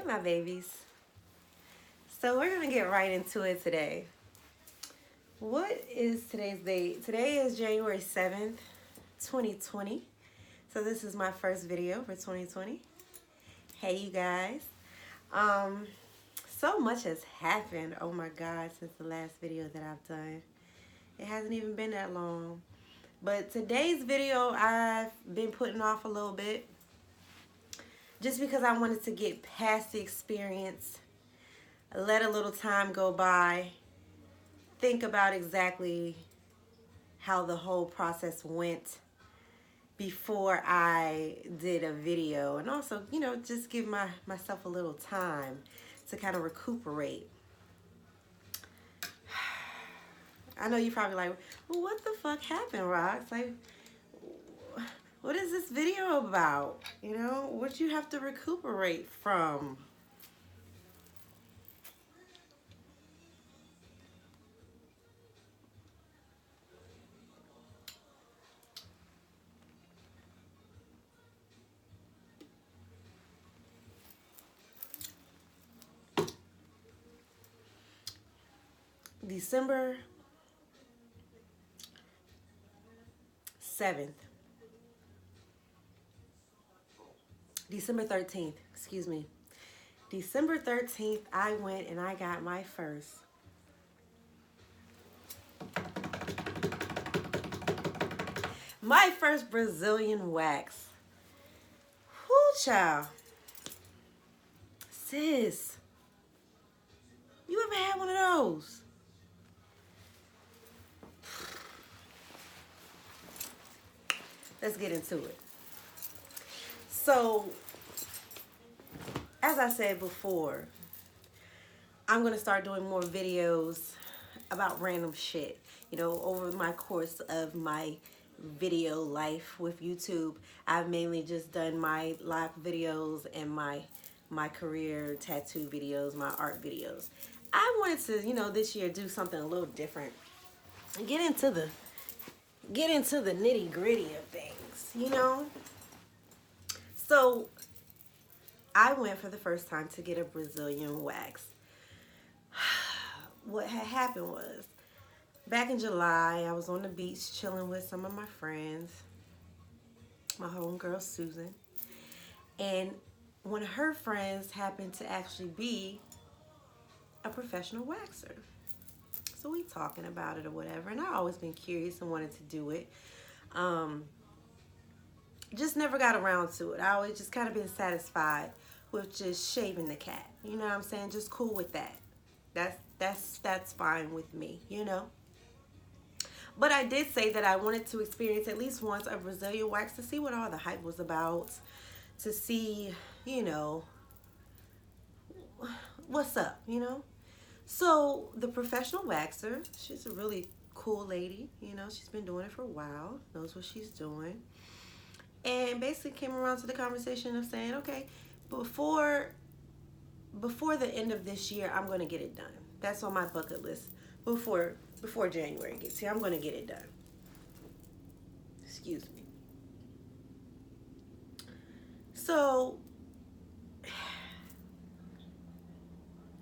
my babies. So we're gonna get right into it today. What is today's date? Today is January 7th, 2020. So this is my first video for 2020. Hey you guys. Um so much has happened, oh my god, since the last video that I've done. It hasn't even been that long. But today's video I've been putting off a little bit just because I wanted to get past the experience, let a little time go by, think about exactly how the whole process went before I did a video, and also, just give myself a little time to kind of recuperate. I know you're probably like, well, what the fuck happened, Rox? Like, what is this video about? What you have to recuperate from? December 7th. December 13th, excuse me. December 13th, I went and I got my first Brazilian wax. Whoo, child. Sis, you ever had one of those? Let's get into it. So, as I said before, I'm going to start doing more videos about random shit. Over my course of my video life with YouTube, I've mainly just done my live videos and my career tattoo videos, my art videos. I wanted to, this year do something a little different and get into the nitty gritty of things. So I went for the first time to get a Brazilian wax. What had happened was, back in July, I was on the beach chilling with some of my friends, my homegirl Susan, and one of her friends happened to actually be a professional waxer. So we talking about it or whatever, and I always been curious and wanted to do it. Just never got around to it. I always just kind of been satisfied with just shaving the cat. You know what I'm saying? Just cool with that. That's fine with me, But I did say that I wanted to experience at least once a Brazilian wax to see what all the hype was about, to see, what's up, So the professional waxer, she's a really cool lady, she's been doing it for a while, knows what she's doing. And basically came around to the conversation of saying, okay, before the end of this year, I'm going to get it done. That's on my bucket list. Before January gets here, I'm going to get it done. Excuse me. So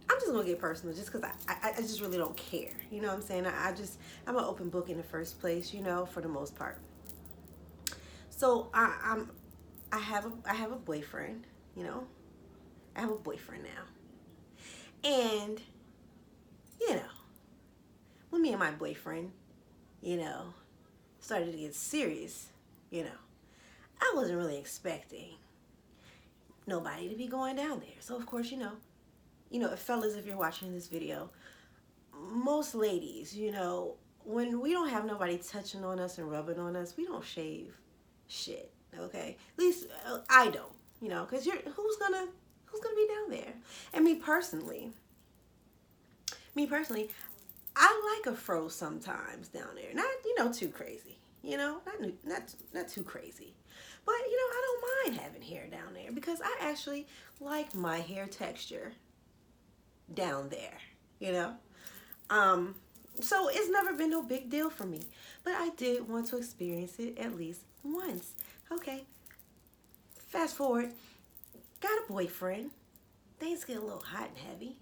I'm just going to get personal just because I just really don't care. You know what I'm saying? I'm an open book in the first place, for the most part. So I have a boyfriend, I have a boyfriend now. And, when me and my boyfriend, started to get serious, I wasn't really expecting nobody to be going down there. So of course, fellas, if you're watching this video, most ladies, when we don't have nobody touching on us and rubbing on us, we don't shave shit, okay? At least I don't, because who's gonna be down there? And me personally, I like a fro sometimes down there. Not too crazy, not too crazy. But I don't mind having hair down there because I actually like my hair texture down there, So it's never been no big deal for me. But I did want to experience it at least once. Okay. Fast forward, got a boyfriend. things get a little hot and heavy.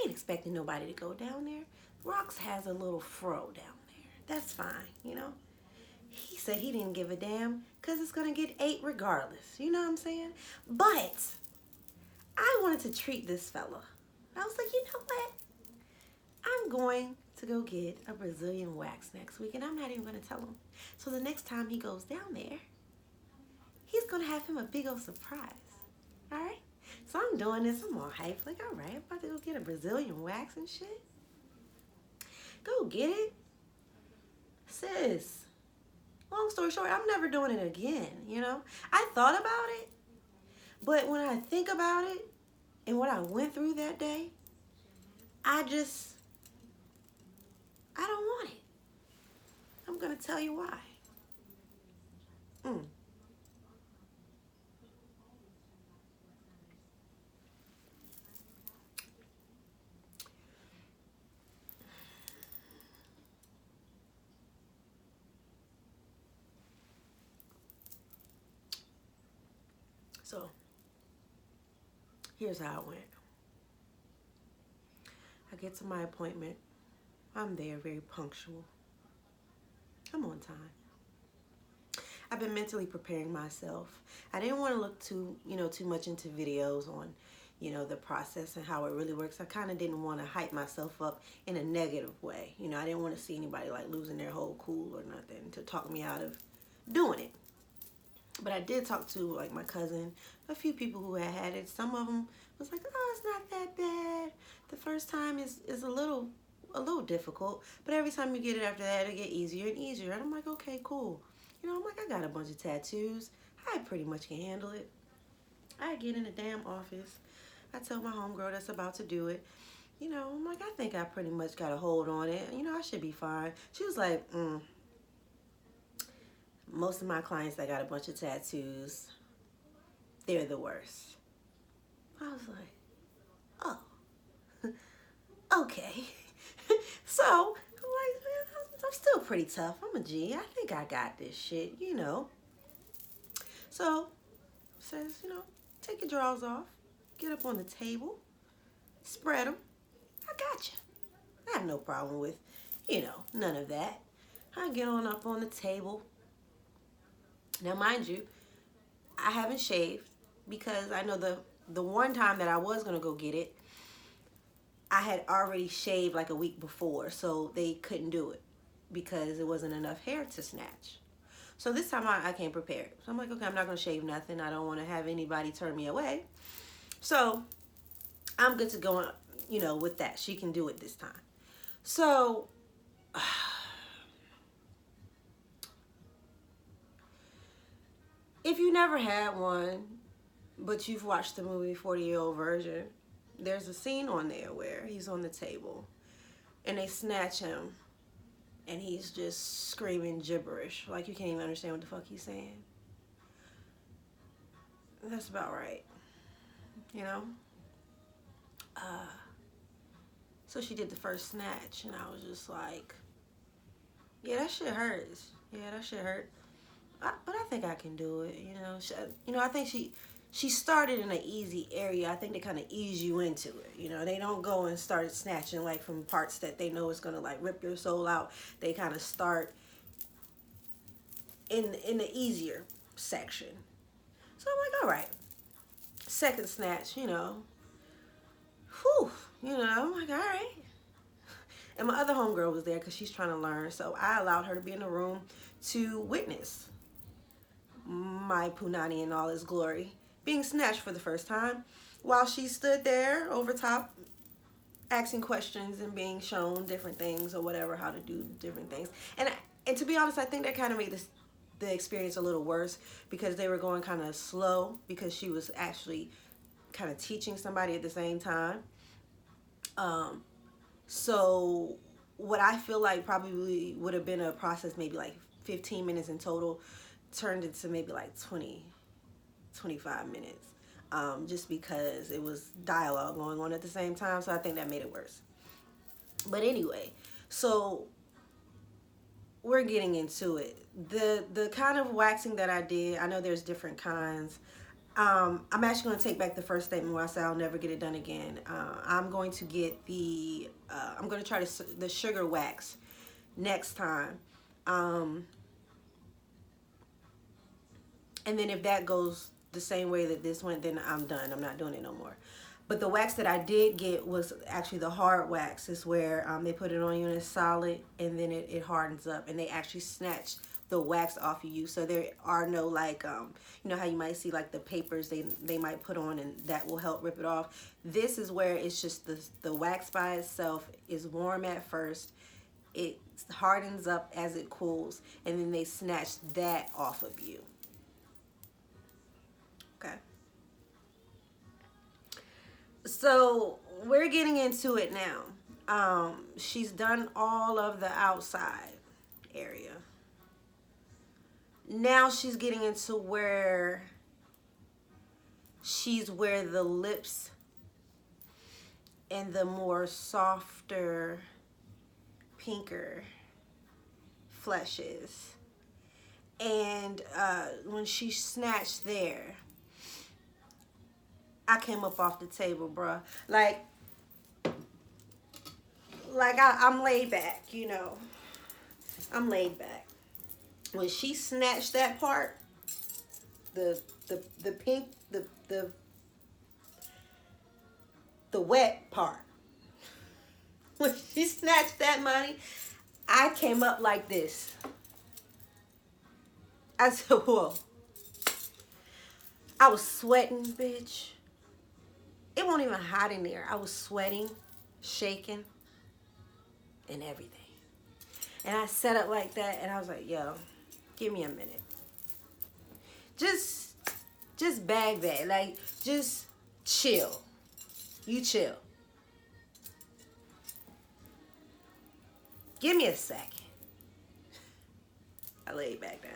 Ain't expecting nobody to go down there. Rocks has a little fro down there. That's fine, you know. He said he didn't give a damn because it's going to get ate regardless. You know what I'm saying? But I wanted to treat this fella. I was like, you know what? I'm going to go get a Brazilian wax next week, and I'm not even going to tell him. So the next time he goes down there, he's going to have him a big old surprise. All right? So I'm doing this. I'm all hyped. Like, all right, I'm about to go get a Brazilian wax and shit. Go get it. Sis, long story short, I'm never doing it again, you know? I thought about it, but when I think about it and what I went through that day, I don't want it. I'm going to tell you why. So, here's how it went. I get to my appointment. I'm there, very punctual. I'm on time. I've been mentally preparing myself. I didn't want to look too much into videos on, the process and how it really works. I kind of didn't want to hype myself up in a negative way. I didn't want to see anybody like losing their whole cool or nothing to talk me out of doing it. But I did talk to like my cousin, a few people who had it. Some of them was like, oh, it's not that bad. The first time is a little difficult, but every time you get it after that, it get easier and easier. And I'm like, okay, cool. I'm like, I got a bunch of tattoos. I pretty much can handle it. I get in the damn office. I tell my homegirl that's about to do it. I'm like, I think I pretty much got a hold on it. I should be fine. She was like, most of my clients that got a bunch of tattoos, they're the worst. I was like, oh, okay. So, I'm like, man, I'm still pretty tough. I'm a G. I think I got this shit, So, says, take your drawers off, get up on the table, spread them. I got you. I have no problem with, none of that. I get on up on the table. Now, mind you, I haven't shaved because I know the one time that I was going to go get it, I had already shaved like a week before, so they couldn't do it because it wasn't enough hair to snatch. So this time I came prepared. So I'm like, okay, I'm not going to shave nothing. I don't want to have anybody turn me away. So I'm good to go, with that. She can do it this time. So if you never had one, but you've watched the movie 40-Year-Old Virgin, there's a scene on there where he's on the table and they snatch him and he's just screaming gibberish. Like you can't even understand what the fuck he's saying. That's about right. So she did the first snatch and I was just like, yeah, that shit hurts. Yeah, that shit hurt. But I think I can do it, I think she started in an easy area. I think they kind of ease you into it. They don't go and start snatching like from parts that they know is going to like rip your soul out. They kind of start in the easier section. So I'm like, all right. Second snatch, whew, I'm like, all right. And my other homegirl was there because she's trying to learn. So I allowed her to be in the room to witness my punani in all its glory being snatched for the first time while she stood there over top asking questions and being shown different things or whatever, how to do different things. And to be honest, I think that kind of made the experience a little worse because they were going kind of slow because she was actually kind of teaching somebody at the same time. So what I feel like probably would have been a process maybe like 15 minutes in total turned into maybe like 20, 25 minutes. Just because it was dialogue going on at the same time. So I think that made it worse. But anyway, so we're getting into it. The kind of waxing that I did, I know there's different kinds. I'm actually going to take back the first statement where I said I'll never get it done again. I'm going to get I'm going to try the sugar wax next time. And then if that goes the same way that this went, then I'm done. I'm not doing it no more. But the wax that I did get was actually the hard wax. It's where they put it on you and it's solid, and then it hardens up, and they actually snatch the wax off of you. So there are no like, you know how you might see like the papers they might put on, and that will help rip it off. This is where it's just the wax by itself is warm at first. It hardens up as it cools, and then they snatch that off of you. Okay. So we're getting into it now. She's done all of the outside area. Now she's getting into where the lips and the more softer, pinker flesh is. And when she snatched there, I came up off the table, bruh. Like I'm laid back, you know. I'm laid back. When she snatched that part, the pink, the wet part. When she snatched that money, I came up like this. I said, whoa. I was sweating, bitch. It wasn't even hot in there. I was sweating, shaking, and everything. And I sat up like that, and I was like, yo, give me a minute. Just bag that. Like, just chill. You chill. Give me a second. I laid back down.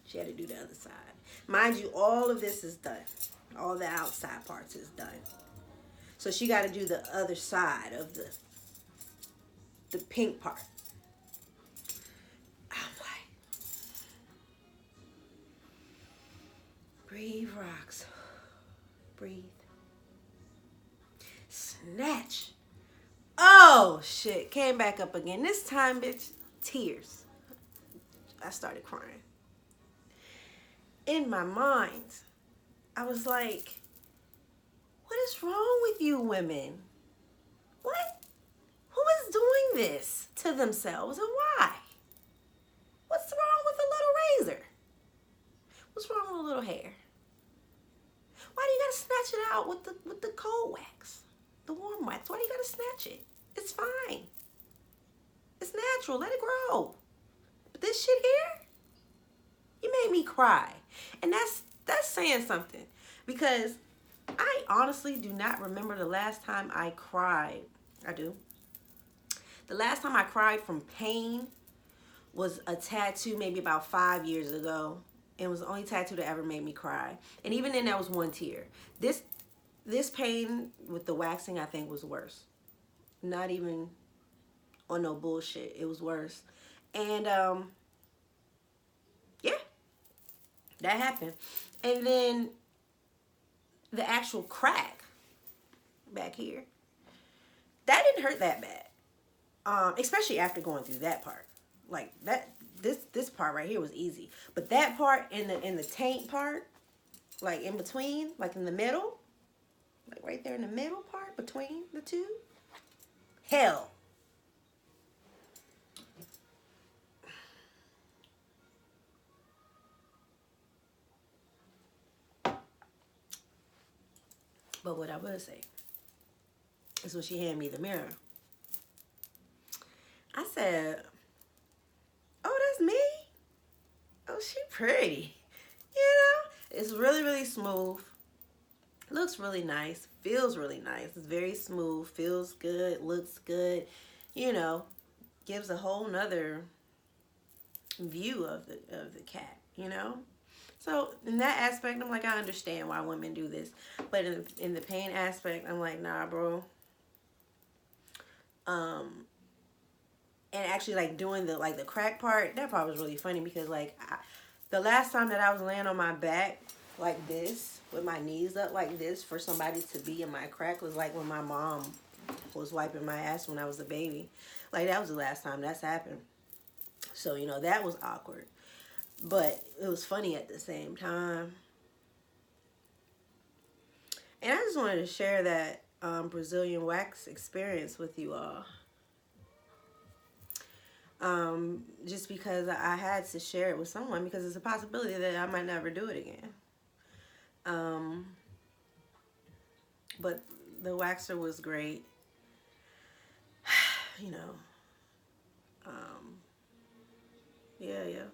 She had to do the other side. Mind you, all of this is done. All the outside parts is done. So she got to do the other side of the pink part. I'm like, breathe, rocks. Breathe. Snatch. Oh, shit. Came back up again. This time, bitch, tears. I started crying. In my mind, I was like, what is wrong with you women? What? Who is doing this to themselves and why? What's wrong with a little razor? What's wrong with a little hair? Why do you gotta snatch it out with the cold wax? The warm wax? Why do you gotta snatch it? It's fine. It's natural. Let it grow. But this shit here, you made me cry. And that's saying something. Because I honestly do not remember the last time I cried. I do. The last time I cried from pain was a tattoo maybe about 5 years ago. It was the only tattoo that ever made me cry. And even then, that was one tear. This pain with the waxing, I think, was worse. Not even on no bullshit. It was worse. And, yeah. That happened. And then the actual crack back here, that didn't hurt that bad. Especially after going through that part. Like that, this part right here was easy. But that part in the taint part, like in between, like in the middle, like right there in the middle part between the two, hell. But what I will say is when she handed me the mirror, I said, oh, that's me? Oh, she pretty. You know? It's really, really smooth. Looks really nice. Feels really nice. It's very smooth. Feels good. Looks good. You know, gives a whole nother view of the cat, you know? So in that aspect, I'm like, I understand why women do this. But in the pain aspect, I'm like, nah, bro. And actually, like, doing the crack part, that part was really funny because, like, the last time that I was laying on my back, like this, with my knees up like this, for somebody to be in my crack was like when my mom was wiping my ass when I was a baby. Like, that was the last time that's happened. So, you know, that was awkward. But it was funny at the same time. And I just wanted to share that Brazilian wax experience with you all. Just because I had to share it with someone, because it's a possibility that I might never do it again. But the waxer was great. You know, yeah.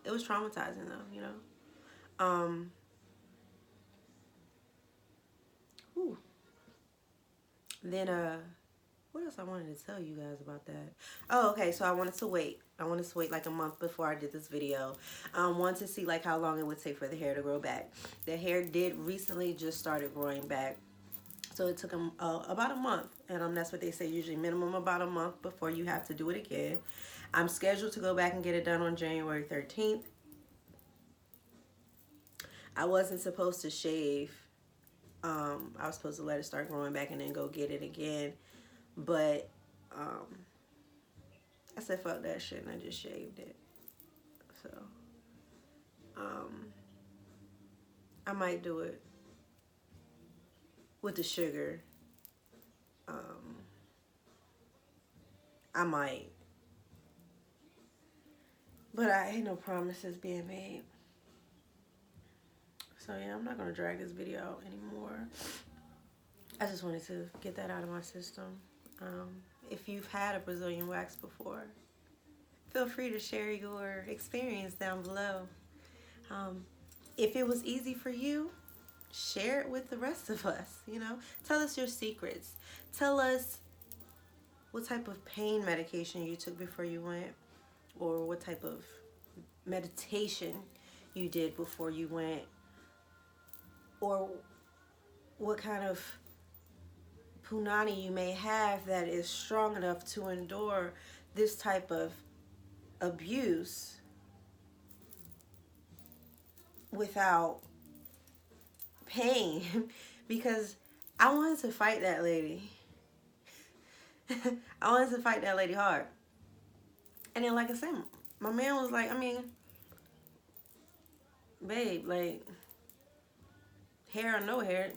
It was traumatizing though, you know. Whew. Then, what else I wanted to tell you guys about that? Oh, okay, so I wanted to wait. I wanted to wait like a month before I did this video. Wanted to see like how long it would take for the hair to grow back. The hair did recently just started growing back. So it took them about a month, and that's what they say, usually minimum about a month before you have to do it again. I'm scheduled to go back and get it done on January 13th. I wasn't supposed to shave. I was supposed to let it start growing back and then go get it again. But I said fuck that shit, and I just shaved it. So I might do it with the sugar. I might. But I ain't no promises being made. So yeah, I'm not gonna drag this video out anymore. I just wanted to get that out of my system. If you've had a Brazilian wax before, feel free to share your experience down below. If it was easy for you, share it with the rest of us, you know. Tell us your secrets. Tell us what type of pain medication you took before you went, or what type of meditation you did before you went, or what kind of punani you may have that is strong enough to endure this type of abuse without pain. Because I wanted to fight that lady. I wanted to fight that lady hard. And then, like I said, my man was like, I mean, babe, like, hair or no hair,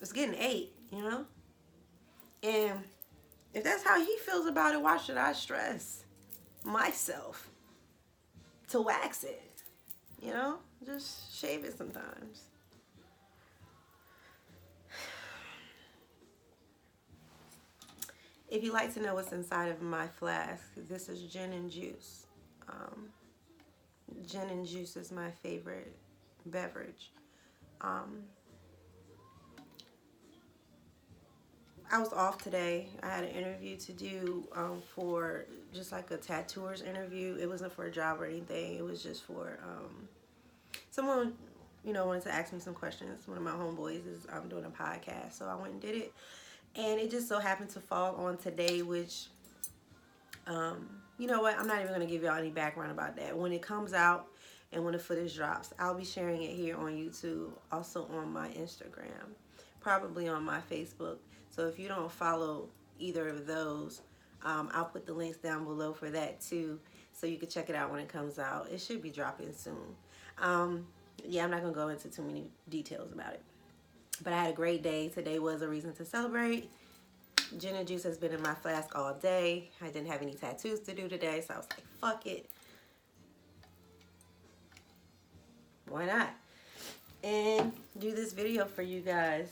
it's getting ate, you know? And if that's how he feels about it, why should I stress myself to wax it? You know? Just shave it sometimes. If you'd like to know what's inside of my flask, this is gin and juice. Gin and juice is my favorite beverage. I was off today. I had an interview to do for just like a tattooer's interview. It wasn't for a job or anything. It was just for someone, you know, wanted to ask me some questions. One of my homeboys is doing a podcast, so I went and did it. And it just so happened to fall on today, which, you know what? I'm not even going to give y'all any background about that. When it comes out and when the footage drops, I'll be sharing it here on YouTube, also on my Instagram, probably on my Facebook. So if you don't follow either of those, I'll put the links down below for that too, so you can check it out when it comes out. It should be dropping soon. Yeah, I'm not going to go into too many details about it. But I had a great day. Today was a reason to celebrate. Gin and juice has been in my flask all day. I didn't have any tattoos to do today, so I was like, fuck it. Why not? And do this video for you guys.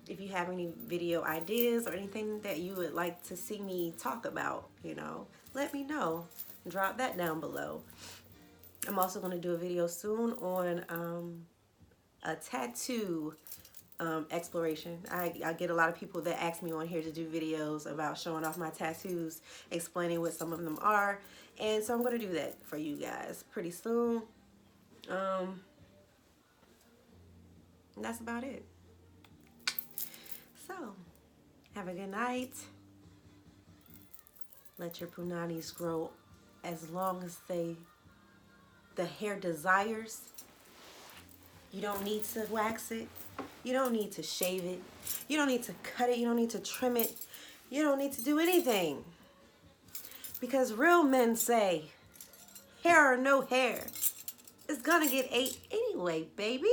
If you have any video ideas or anything that you would like to see me talk about, you know, let me know. Drop that down below. I'm also going to do a video soon on a tattoo exploration. I get a lot of people that ask me on here to do videos about showing off my tattoos, explaining what some of them are, and so I'm going to do that for you guys pretty soon. That's about it. So, have a good night. Let your punanis grow as long as the hair desires. You don't need to wax it. You don't need to shave it. You don't need to cut it. You don't need to trim it. You don't need to do anything. Because real men say, hair or no hair, it's gonna get ate anyway, baby.